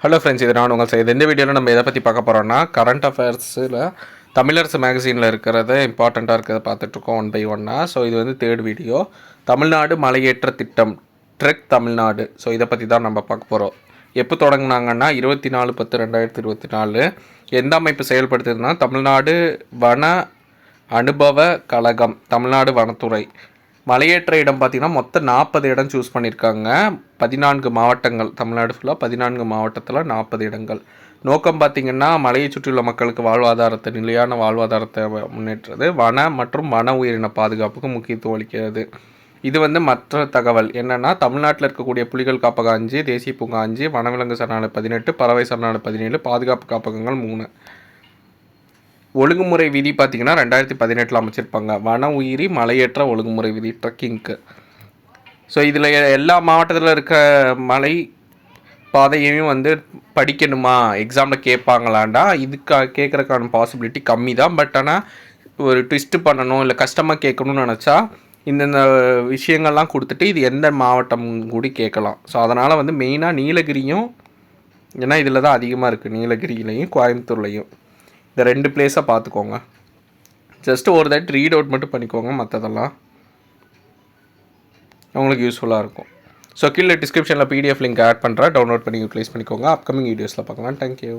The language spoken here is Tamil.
ஹலோ ஃப்ரெண்ட்ஸ், இது நான் உங்கள் செய்து. இந்த வீடியோவில் நம்ம எதை பற்றி பார்க்க போகிறோம்னா, கரண்ட் அஃபேர்ஸில் தமிழரசு மேகசீனில் இருக்கிறத இம்பார்ட்டண்ட்டாக இருக்கிறத பார்த்துட்ருக்கோம் ஒன் பை ஒன்னாக. ஸோ இது வந்து தேர்ட் வீடியோ. தமிழ்நாடு மலையேற்ற திட்டம், ட்ரெக் தமிழ்நாடு. ஸோ இதை பற்றி தான் நம்ம பார்க்க போகிறோம். எப்போ தொடங்கினாங்கன்னா 24/10/2024. எந்த அமைப்பு செயல்படுத்துதுன்னா தமிழ்நாடு வன அனுபவ கழகம், தமிழ்நாடு வனத்துறை. மலையேற்ற இடம் பார்த்திங்கன்னா மொத்தம் 40 இடம் சூஸ் பண்ணியிருக்காங்க. 14 மாவட்டங்கள், தமிழ்நாடு ஃபுல்லாக 14 மாவட்டத்தில் 40 இடங்கள். நோக்கம் பார்த்திங்கன்னா மலையை சுற்றியுள்ள மக்களுக்கு வாழ்வாதாரத்தை, நிலையான வாழ்வாதாரத்தை முன்னேற்றது, வன மற்றும் வன உயிரின பாதுகாப்புக்கு முக்கியத்துவம் அளிக்கிறது. இது வந்து மற்ற தகவல் என்னென்னா, தமிழ்நாட்டில் இருக்கக்கூடிய புலிகள் காப்பகம் 5, தேசிய பூங்கா 5, வனவிலங்கு சரணாலயம் 18, பறவை சரணாலயம் 17, பாதுகாப்பு காப்பகங்கள் 3. ஒழுங்குமுறை விதி பார்த்திங்கன்னா 2018 அமைச்சிருப்பாங்க. வன உயிரி மலையேற்ற ஒழுங்குமுறை விதி, ட்ரெக்கிங்க்கு. ஸோ இதில் எல்லா மாவட்டத்தில் இருக்க மலை பாதையையும் வந்து படிக்கணுமா, எக்ஸாமில் கேட்பாங்களாண்டா, கேட்குறக்கான பாசிபிலிட்டி கம்மி தான். பட் ஆனால் ஒரு ட்விஸ்ட்டு பண்ணணும், இல்லை கஷ்டமாக கேட்கணும்னு நினச்சா இந்தந்த விஷயங்கள்லாம் கொடுத்துட்டு இது எந்த மாவட்டம் கூடி கேட்கலாம். ஸோ அதனால் வந்து மெயினாக நீலகிரியும், ஏன்னா இதில் தான் அதிகமாக இருக்குது, நீலகிரியிலையும் கோயம்புத்தூர்லையும். இந்த 2 பிளேஸாக பார்த்துக்கோங்க. ஜஸ்ட்டு ஒரு தட் ரீட் அவுட் மட்டும் பண்ணிக்கோங்க, மற்றதெல்லாம் உங்களுக்கு யூஸ்ஃபுல்லாக இருக்கும். ஸோ கீழே டிஸ்கிரிப்ஷனில் PDF லிங்க் ஆட் பண்ணுறேன், டவுன்லோட் பண்ணி யூட்டிலைஸ் பண்ணிக்கோங்க. அப்கமிங் வீடியோஸில் பார்க்கலாம். தேங்க்யூ.